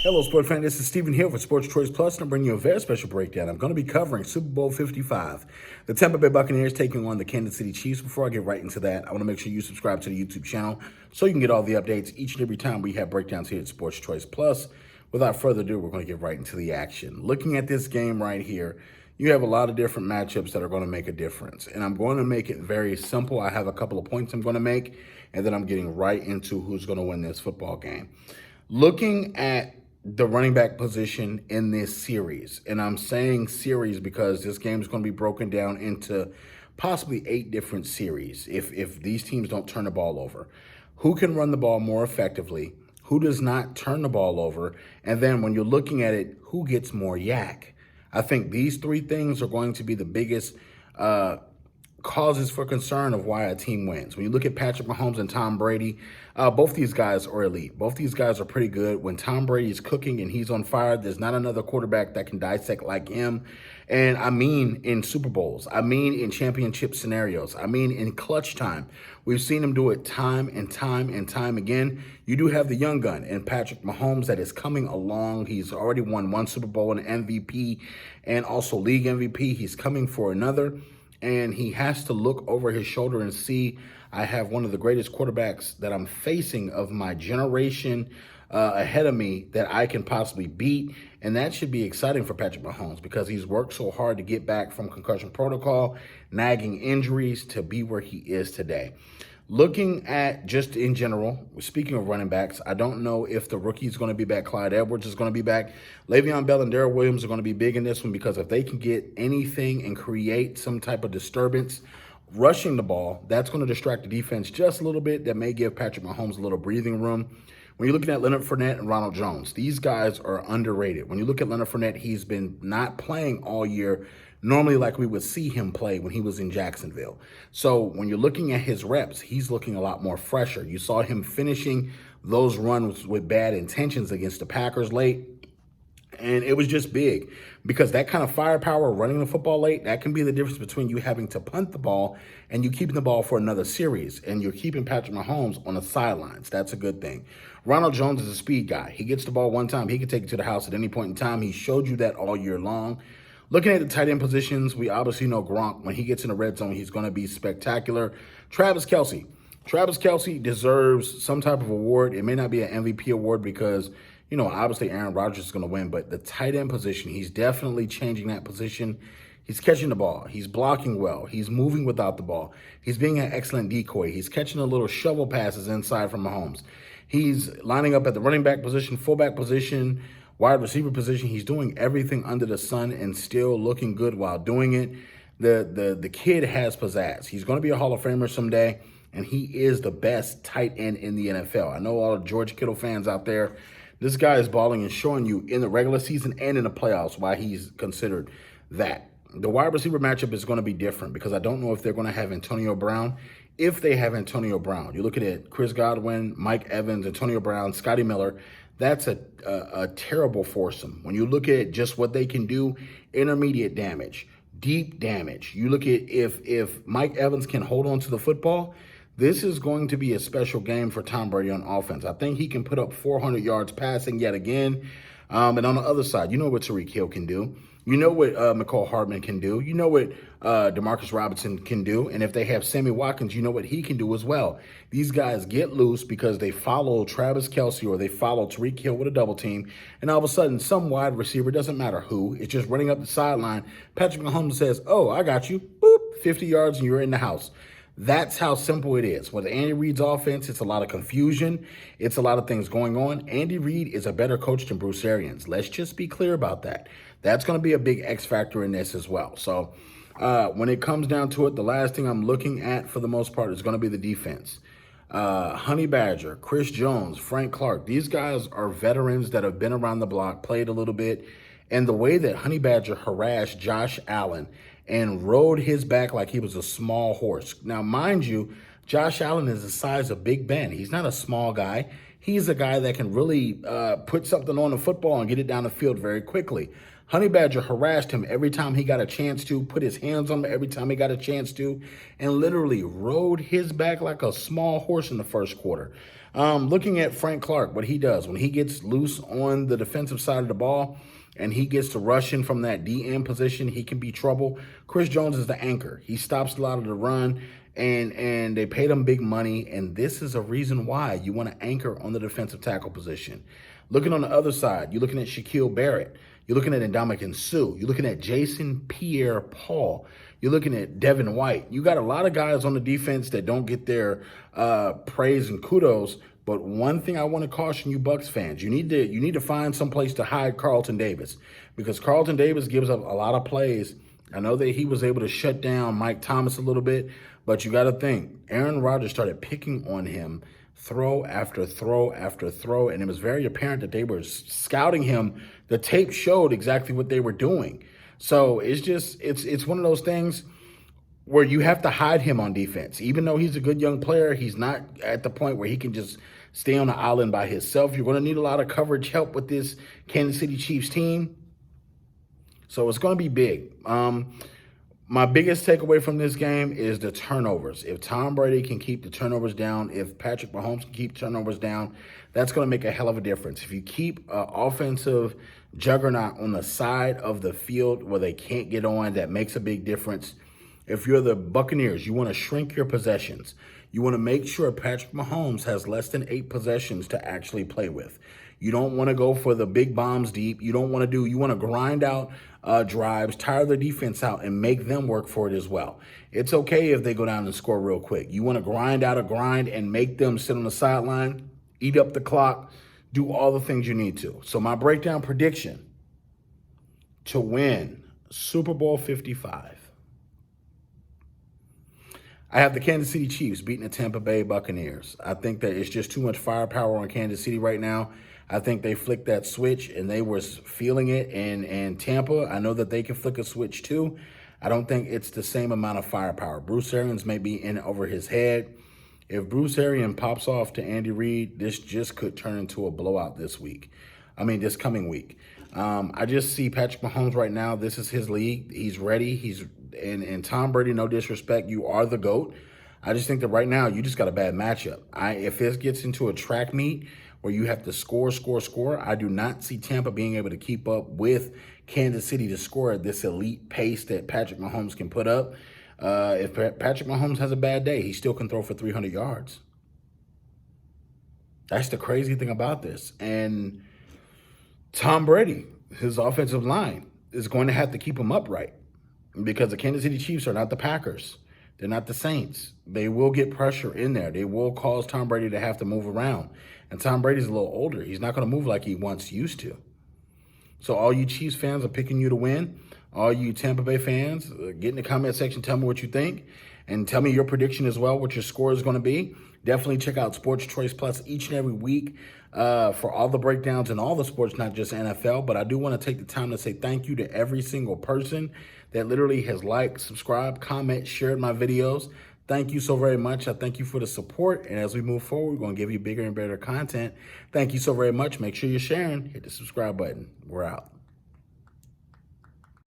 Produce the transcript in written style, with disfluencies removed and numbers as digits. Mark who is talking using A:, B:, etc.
A: Hello, sports fan. This is Stephen here with Sports Choice Plus, and I'm bringing you a very special breakdown. I'm going to be covering Super Bowl 55. The Tampa Bay Buccaneers taking on the Kansas City Chiefs. Before I get right into that, I want to make sure you subscribe to the YouTube channel so you can get all the updates each and every time we have breakdowns here at Sports Choice Plus. Without further ado, we're going to get right into the action. Looking at this game right here, you have a lot of different matchups that are going to make a difference. And I'm going to make it very simple. I have a couple of points I'm going to make, and then I'm getting right into who's going to win this football game. Looking at the running back position in this series, and I'm saying series because this game is going to be broken down into possibly 8 different series if these teams don't turn the ball over. Who can run the ball more effectively? Who does not turn the ball over? And then when you're looking at it, who gets more yak? I think these 3 things are going to be the biggest causes for concern of why a team wins. When you look at Patrick Mahomes and Tom Brady, both these guys are elite. Both these guys are pretty good. When Tom Brady is cooking and he's on fire, there's not another quarterback that can dissect like him. And I mean in Super Bowls. I mean in championship scenarios. I mean in clutch time. We've seen him do it time and time and time again. You do have the young gun in Patrick Mahomes that is coming along. He's already won 1 Super Bowl, an MVP, and also league MVP. He's coming for another. And he has to look over his shoulder and see, I have one of the greatest quarterbacks that I'm facing of my generation ahead of me that I can possibly beat. And that should be exciting for Patrick Mahomes because he's worked so hard to get back from concussion protocol, nagging injuries to be where he is today. Looking at just in general, speaking of running backs, I don't know if the rookie is going to be back. Clyde Edwards is going to be back. Le'Veon Bell and Darrell Williams are going to be big in this one because if they can get anything and create some type of disturbance rushing the ball, that's going to distract the defense just a little bit. That may give Patrick Mahomes a little breathing room. When you're looking at Leonard Fournette and Ronald Jones, these guys are underrated. When you look at Leonard Fournette, he's been not playing all year normally like we would see him play when he was in Jacksonville. So when you're looking at his reps, he's looking a lot more fresher. You saw him finishing those runs with bad intentions against the Packers late. And it was just big because that kind of firepower running the football late, that can be the difference between you having to punt the ball and you keeping the ball for another series. And you're keeping Patrick Mahomes on the sidelines. That's a good thing. Ronald Jones is a speed guy. He gets the ball one time. He can take it to the house at any point in time. He showed you that all year long. Looking at the tight end positions, we obviously know Gronk, when he gets in the red zone, he's going to be spectacular. Travis Kelce. Travis Kelce deserves some type of award. It may not be an MVP award because, you know, obviously Aaron Rodgers is going to win, but the tight end position, he's definitely changing that position. He's catching the ball. He's blocking well. He's moving without the ball. He's being an excellent decoy. He's catching the little shovel passes inside from Mahomes. He's lining up at the running back position, fullback position, wide receiver position. He's doing everything under the sun and still looking good while doing it. The kid has pizzazz. He's going to be a Hall of Famer someday, and he is the best tight end in the NFL. I know all the George Kittle fans out there. This guy is balling and showing you in the regular season and in the playoffs why he's considered that. The wide receiver matchup is going to be different because I don't know if they're going to have Antonio Brown. If they have Antonio Brown, you're looking at Chris Godwin, Mike Evans, Antonio Brown, Scotty Miller. That's a terrible foursome. When you look at just what they can do, intermediate damage, deep damage. You look at if Mike Evans can hold on to the football, this is going to be a special game for Tom Brady on offense. I think he can put up 400 yards passing yet again. And on the other side, you know what Tyreek Hill can do. You know what McCall Hardman can do. You know what Demarcus Robinson can do. And if they have Sammy Watkins, you know what he can do as well. These guys get loose because they follow Travis Kelce or they follow Tyreek Hill with a double team. And all of a sudden, some wide receiver, doesn't matter who, it's just running up the sideline. Patrick Mahomes says, oh, I got you. Boop, 50 yards and you're in the house. That's how simple it is. With Andy Reid's offense, it's a lot of confusion. It's a lot of things going on. Andy Reid is a better coach than Bruce Arians. Let's just be clear about that. That's going to be a big X factor in this as well. So when it comes down to it, the last thing I'm looking at for the most part is going to be the defense. Honey Badger, Chris Jones, Frank Clark. These guys are veterans that have been around the block, played a little bit. And the way that Honey Badger harassed Josh Allen and rode his back like he was a small horse. Now, mind you, Josh Allen is the size of Big Ben. He's not a small guy. He's a guy that can really put something on the football and get it down the field very quickly. Honey Badger harassed him every time he got a chance to, put his hands on him every time he got a chance to, and literally rode his back like a small horse in the first quarter. Looking at Frank Clark, what he does when he gets loose on the defensive side of the ball and he gets to rushing from that DM position, he can be trouble. Chris Jones is the anchor. He stops a lot of the run, and they paid him big money, and this is a reason why you want to anchor on the defensive tackle position. Looking on the other side, you're looking at Shaquille Barrett. You're looking at Ndamukong Suh. You're looking at Jason Pierre-Paul. You're looking at Devin White. You got a lot of guys on the defense that don't get their praise and kudos. But one thing I want to caution you Bucs fans, you need to find some place to hide Carlton Davis, because Carlton Davis gives up a lot of plays. I know that he was able to shut down Mike Thomas a little bit, but you got to think, Aaron Rodgers started picking on him throw after throw after throw, and it was very apparent that they were scouting him. The tape showed exactly what they were doing. So it's one of those things where you have to hide him on defense. Even though he's a good young player, he's not at the point where he can just stay on the island by himself. You're going to need a lot of coverage help with this Kansas City Chiefs team. So it's going to be big. My biggest takeaway from this game is the turnovers. If Tom Brady can keep the turnovers down, if Patrick Mahomes can keep turnovers down, that's going to make a hell of a difference. If you keep an offensive juggernaut on the side of the field where they can't get on, that makes a big difference. If you're the Buccaneers, you want to shrink your possessions. You want to make sure Patrick Mahomes has less than 8 possessions to actually play with. You don't want to go for the big bombs deep. You want to grind out drives, tire the defense out, and make them work for it as well. It's okay if they go down and score real quick. You want to grind out a grind and make them sit on the sideline, eat up the clock, do all the things you need to. So my breakdown prediction to win Super Bowl 55. I have the Kansas City Chiefs beating the Tampa Bay Buccaneers. I think that it's just too much firepower on Kansas City right now. I think they flicked that switch, and they were feeling it. And Tampa, I know that they can flick a switch too. I don't think it's the same amount of firepower. Bruce Arians may be in over his head. If Bruce Arians pops off to Andy Reid, this just could turn into a blowout this coming week. I just see Patrick Mahomes right now. This is his league. He's ready. And Tom Brady, no disrespect, you are the GOAT. I just think that right now you just got a bad matchup. If this gets into a track meet where you have to score, I do not see Tampa being able to keep up with Kansas City to score at this elite pace that Patrick Mahomes can put up. If Patrick Mahomes has a bad day, he still can throw for 300 yards. That's the crazy thing about this. And Tom Brady, his offensive line, is going to have to keep him upright, because the Kansas City Chiefs are not the Packers. They're not the Saints. They will get pressure in there. They will cause Tom Brady to have to move around. And Tom Brady's a little older. He's not going to move like he once used to. So all you Chiefs fans are picking you to win. All you Tampa Bay fans, get in the comment section, tell me what you think. And tell me your prediction as well, what your score is going to be. Definitely check out Sports Choice Plus each and every week for all the breakdowns and all the sports, not just NFL. But I do want to take the time to say thank you to every single person that literally has liked, subscribed, comment, shared my videos. Thank you so very much. I thank you for the support. And as we move forward, we're going to give you bigger and better content. Thank you so very much. Make sure you're sharing. Hit the subscribe button. We're out.